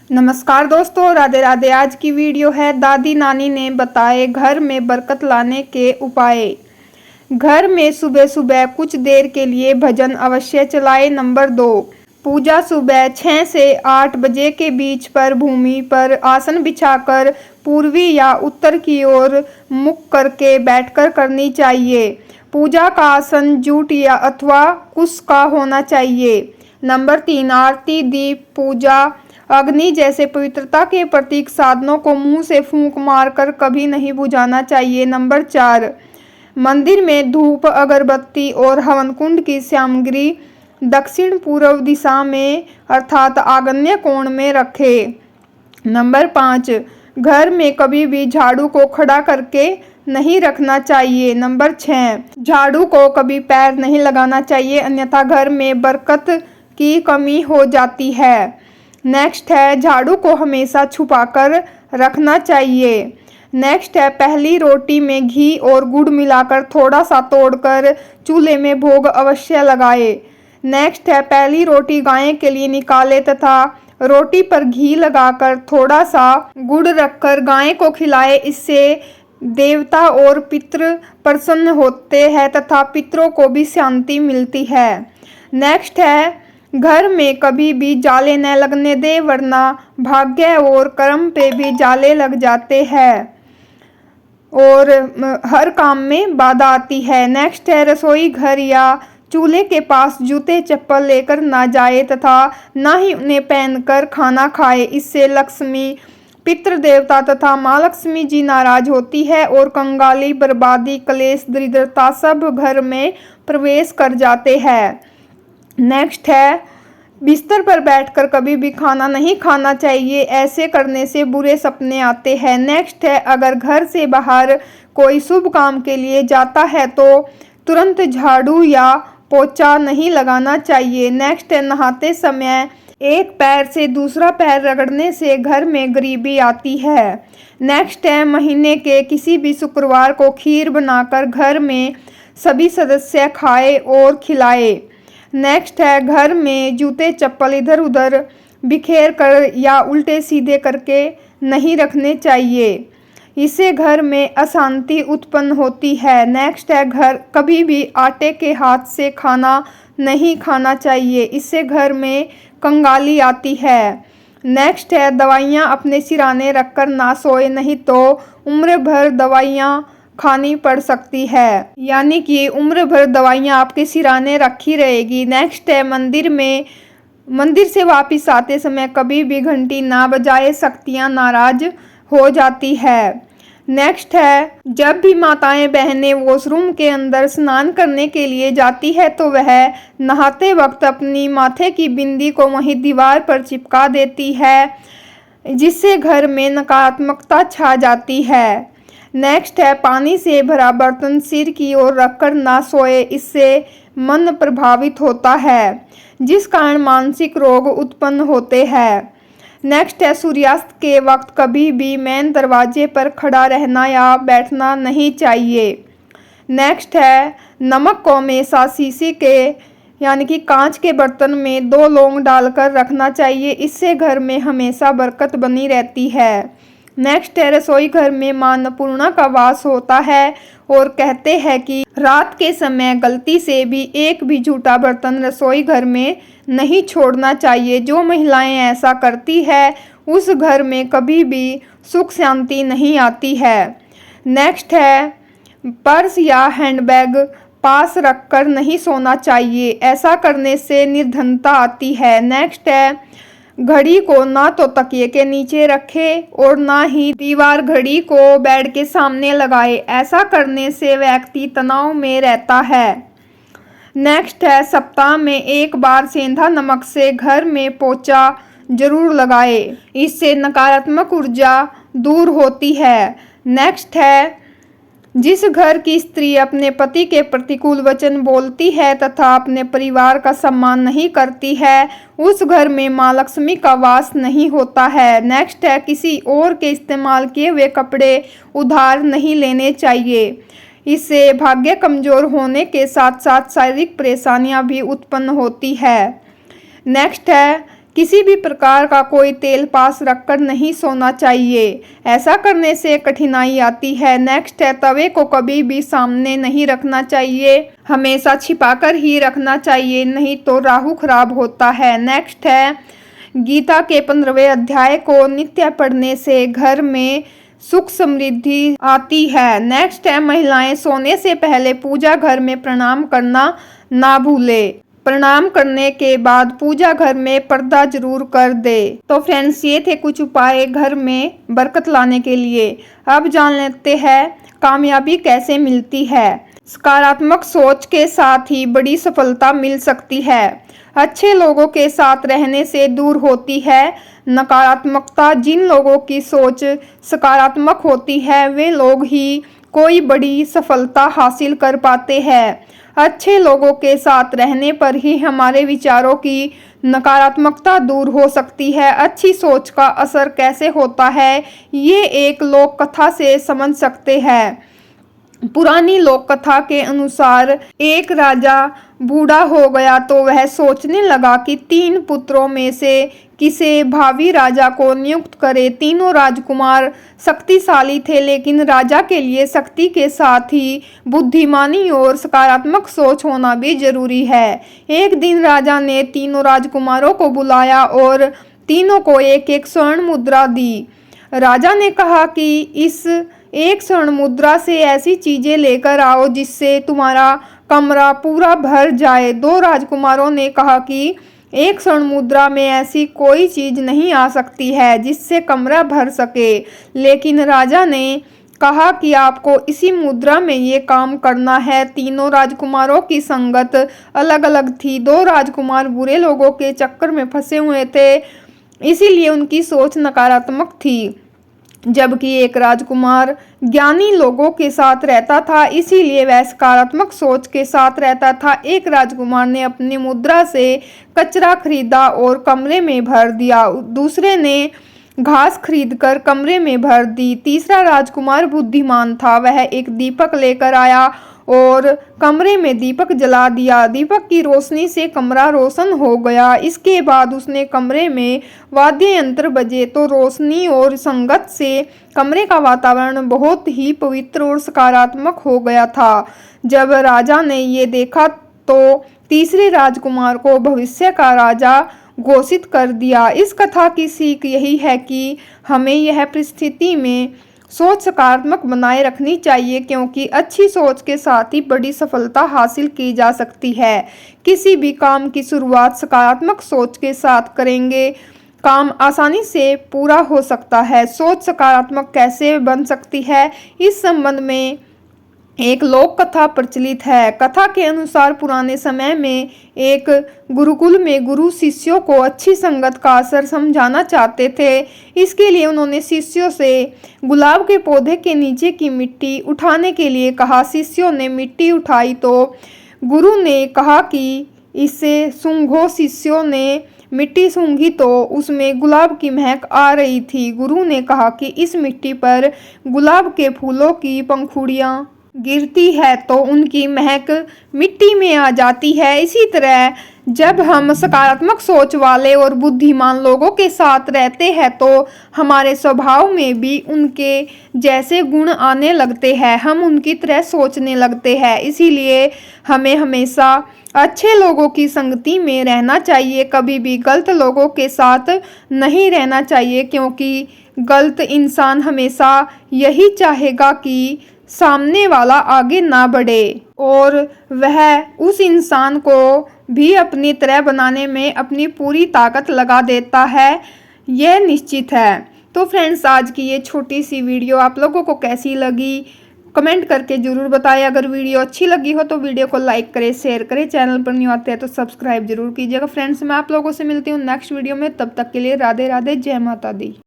नमस्कार दोस्तों, राधे राधे। आज की वीडियो है दादी नानी ने बताए घर में बरकत लाने के उपाय। घर में सुबह सुबह कुछ देर के लिए भजन अवश्य चलाएं। नंबर 2, पूजा सुबह 6 से 8 बजे के बीच पर भूमि पर आसन बिछाकर पूर्वी या उत्तर की ओर मुख करके बैठकर करनी चाहिए। पूजा का आसन जूट या अथवा कुश का होना चाहिए। नंबर 3, आरती, दीप, पूजा, अग्नि जैसे पवित्रता के प्रतीक साधनों को मुंह से फूंक मारकर कभी नहीं बुझाना चाहिए। नंबर 4, मंदिर में धूप, अगरबत्ती और हवन कुंड की सामग्री दक्षिण पूर्व दिशा में अर्थात आग्नेय कोण में रखें। नंबर 5, घर में कभी भी झाड़ू को खड़ा करके नहीं रखना चाहिए। नंबर 6, झाड़ू को कभी पैर नहीं लगाना चाहिए, अन्यथा घर में बरकत की कमी हो जाती है। नेक्स्ट है, झाड़ू को हमेशा छुपाकर रखना चाहिए। नेक्स्ट है, पहली रोटी में घी और गुड़ मिलाकर थोड़ा सा तोड़कर चूल्हे में भोग अवश्य लगाए। नेक्स्ट है, पहली रोटी गाय के लिए निकाले तथा रोटी पर घी लगाकर थोड़ा सा गुड़ रखकर गाय को खिलाए। इससे देवता और पितृ प्रसन्न होते हैं तथा पितरों को भी शांति मिलती है। नेक्स्ट है, घर में कभी भी जाले न लगने दे, वरना भाग्य और कर्म पे भी जाले लग जाते हैं और हर काम में बाधा आती है। नेक्स्ट है, रसोई घर या चूल्हे के पास जूते चप्पल लेकर ना जाए तथा ना ही उन्हें पहनकर खाना खाए। इससे लक्ष्मी, पितृ देवता तथा माँ लक्ष्मी जी नाराज होती है और कंगाली, बर्बादी, क्लेश, दरिद्रता सब घर में प्रवेश कर जाते हैं। नेक्स्ट है, बिस्तर पर बैठकर कभी भी खाना नहीं खाना चाहिए, ऐसे करने से बुरे सपने आते हैं। नेक्स्ट है, अगर घर से बाहर कोई शुभ काम के लिए जाता है तो तुरंत झाड़ू या पोछा नहीं लगाना चाहिए। नेक्स्ट है, नहाते समय एक पैर से दूसरा पैर रगड़ने से घर में गरीबी आती है। नेक्स्ट है, महीने के किसी भी शुक्रवार को खीर बनाकर घर में सभी सदस्य खाए और खिलाए। नेक्स्ट है, घर में जूते चप्पल इधर उधर बिखेर कर या उल्टे सीधे करके नहीं रखने चाहिए, इससे घर में अशांति उत्पन्न होती है। नेक्स्ट है, घर कभी भी आटे के हाथ से खाना नहीं खाना चाहिए, इससे घर में कंगाली आती है। नेक्स्ट है, दवाइयाँ अपने सिराने रखकर ना सोए, नहीं तो उम्र भर दवाइयाँ खानी पड़ सकती है, यानी कि उम्र भर दवाइयाँ आपके सिराने रखी रहेगी। नेक्स्ट है, मंदिर से वापस आते समय कभी भी घंटी ना बजाए, शक्तियाँ नाराज हो जाती है। नेक्स्ट है, जब भी माताएं बहनें वॉशरूम के अंदर स्नान करने के लिए जाती है तो वह नहाते वक्त अपनी माथे की बिंदी को वहीं दीवार पर चिपका देती है, जिससे घर में नकारात्मकता छा जाती है। नेक्स्ट है, पानी से भरा बर्तन सिर की ओर रखकर ना सोए, इससे मन प्रभावित होता है, जिस कारण मानसिक रोग उत्पन्न होते हैं। नेक्स्ट है, सूर्यास्त के वक्त कभी भी मेन दरवाजे पर खड़ा रहना या बैठना नहीं चाहिए। नेक्स्ट है, नमक को हमेशा शीशे के यानी कि कांच के बर्तन में 2 लौंग डालकर रखना चाहिए, इससे घर में हमेशा बरकत बनी रहती है। नेक्स्ट है, रसोई घर में मां अन्नपूर्णा का वास होता है और कहते हैं कि रात के समय गलती से भी एक भी झूठा बर्तन रसोई घर में नहीं छोड़ना चाहिए। जो महिलाएं ऐसा करती है उस घर में कभी भी सुख शांति नहीं आती है। नेक्स्ट है, पर्स या हैंडबैग पास रखकर नहीं सोना चाहिए, ऐसा करने से निर्धनता आती है। नेक्स्ट है, घड़ी को ना तो तकिए के नीचे रखे और ना ही दीवार घड़ी को बेड के सामने लगाए, ऐसा करने से व्यक्ति तनाव में रहता है। नेक्स्ट है, सप्ताह में एक बार सेंधा नमक से घर में पोछा जरूर लगाए, इससे नकारात्मक ऊर्जा दूर होती है। नेक्स्ट है, जिस घर की स्त्री अपने पति के प्रतिकूल वचन बोलती है तथा अपने परिवार का सम्मान नहीं करती है, उस घर में माँ लक्ष्मी का वास नहीं होता है। नेक्स्ट है, किसी और के इस्तेमाल किए हुए कपड़े उधार नहीं लेने चाहिए, इससे भाग्य कमजोर होने के साथ साथ शारीरिक परेशानियां भी उत्पन्न होती है। नेक्स्ट है, किसी भी प्रकार का कोई तेल पास रखकर नहीं सोना चाहिए, ऐसा करने से कठिनाई आती है। नेक्स्ट है, तवे को कभी भी सामने नहीं रखना चाहिए, हमेशा छिपाकर ही रखना चाहिए, नहीं तो राहु खराब होता है। नेक्स्ट है, गीता के 15वें अध्याय को नित्य पढ़ने से घर में सुख समृद्धि आती है। नेक्स्ट है, महिलाएं सोने से पहले पूजा घर में प्रणाम करना ना भूले, प्रणाम करने के बाद पूजा घर में पर्दा जरूर कर दे। तो फ्रेंड्स, ये थे कुछ उपाय घर में बरकत लाने के लिए। अब जान लेते हैं कामयाबी कैसे मिलती है। सकारात्मक सोच के साथ ही बड़ी सफलता मिल सकती है। अच्छे लोगों के साथ रहने से दूर होती है नकारात्मकता। जिन लोगों की सोच सकारात्मक होती है वे लोग ही कोई बड़ी सफलता हासिल कर पाते हैं। अच्छे लोगों के साथ रहने पर ही हमारे विचारों की नकारात्मकता दूर हो सकती है। अच्छी सोच का असर कैसे होता है, ये एक लोक कथा से समझ सकते हैं। पुरानी लोक कथा के अनुसार एक राजा बूढ़ा हो गया तो वह सोचने लगा कि 3 पुत्रों में से किसे भावी राजा को नियुक्त करे। तीनों राजकुमार शक्तिशाली थे, लेकिन राजा के लिए शक्ति के साथ ही बुद्धिमानी और सकारात्मक सोच होना भी जरूरी है। एक दिन राजा ने तीनों राजकुमारों को बुलाया और तीनों को एक एक स्वर्ण मुद्रा दी। राजा ने कहा कि इस एक स्वर्ण मुद्रा से ऐसी चीजें लेकर आओ जिससे तुम्हारा कमरा पूरा भर जाए। 2 राजकुमारों ने कहा कि एक स्वर्ण मुद्रा में ऐसी कोई चीज नहीं आ सकती है जिससे कमरा भर सके, लेकिन राजा ने कहा कि आपको इसी मुद्रा में ये काम करना है। तीनों राजकुमारों की संगत अलग अलग थी। 2 राजकुमार बुरे लोगों के चक्कर में फंसे हुए थे, इसीलिए उनकी सोच नकारात्मक थी, जबकि एक राजकुमार ज्ञानी लोगों के साथ रहता था, इसीलिए वह सकारात्मक सोच के साथ रहता था। एक राजकुमार ने अपनी मुद्रा से कचरा खरीदा और कमरे में भर दिया, दूसरे ने घास खरीदकर कमरे में भर दी। तीसरा राजकुमार बुद्धिमान था, वह एक दीपक लेकर आया और कमरे में दीपक जला दिया। दीपक की रोशनी से कमरा रोशन हो गया। इसके बाद उसने कमरे में वाद्य यंत्र बजे तो रोशनी और संगत से कमरे का वातावरण बहुत ही पवित्र और सकारात्मक हो गया था। जब राजा ने ये देखा तो तीसरे राजकुमार को भविष्य का राजा घोषित कर दिया। इस कथा की सीख यही है कि हमें यह परिस्थिति में सोच सकारात्मक बनाए रखनी चाहिए, क्योंकि अच्छी सोच के साथ ही बड़ी सफलता हासिल की जा सकती है। किसी भी काम की शुरुआत सकारात्मक सोच के साथ करेंगे, काम आसानी से पूरा हो सकता है। सोच सकारात्मक कैसे बन सकती है, इस संबंध में एक लोक कथा प्रचलित है। कथा के अनुसार पुराने समय में एक गुरुकुल में गुरु शिष्यों को अच्छी संगत का असर समझाना चाहते थे। इसके लिए उन्होंने शिष्यों से गुलाब के पौधे के नीचे की मिट्टी उठाने के लिए कहा। शिष्यों ने मिट्टी उठाई तो गुरु ने कहा कि इसे सूंघो। शिष्यों ने मिट्टी सूंघी तो उसमें गुलाब की महक आ रही थी। गुरु ने कहा कि इस मिट्टी पर गुलाब के फूलों की पंखुड़ियां गिरती है तो उनकी महक मिट्टी में आ जाती है। इसी तरह जब हम सकारात्मक सोच वाले और बुद्धिमान लोगों के साथ रहते हैं तो हमारे स्वभाव में भी उनके जैसे गुण आने लगते हैं, हम उनकी तरह सोचने लगते हैं। इसीलिए हमें हमेशा अच्छे लोगों की संगति में रहना चाहिए, कभी भी गलत लोगों के साथ नहीं रहना चाहिए, क्योंकि गलत इंसान हमेशा यही चाहेगा कि सामने वाला आगे ना बढ़े और वह उस इंसान को भी अपनी तरह बनाने में अपनी पूरी ताकत लगा देता है, यह निश्चित है। तो फ्रेंड्स, आज की ये छोटी सी वीडियो आप लोगों को कैसी लगी कमेंट करके ज़रूर बताएं। अगर वीडियो अच्छी लगी हो तो वीडियो को लाइक करें, शेयर करें, चैनल पर न्यू आते हैं तो सब्सक्राइब जरूर कीजिएगा। फ्रेंड्स, मैं आप लोगों से मिलती हूँ नेक्स्ट वीडियो में, तब तक के लिए राधे राधे, जय माता दी।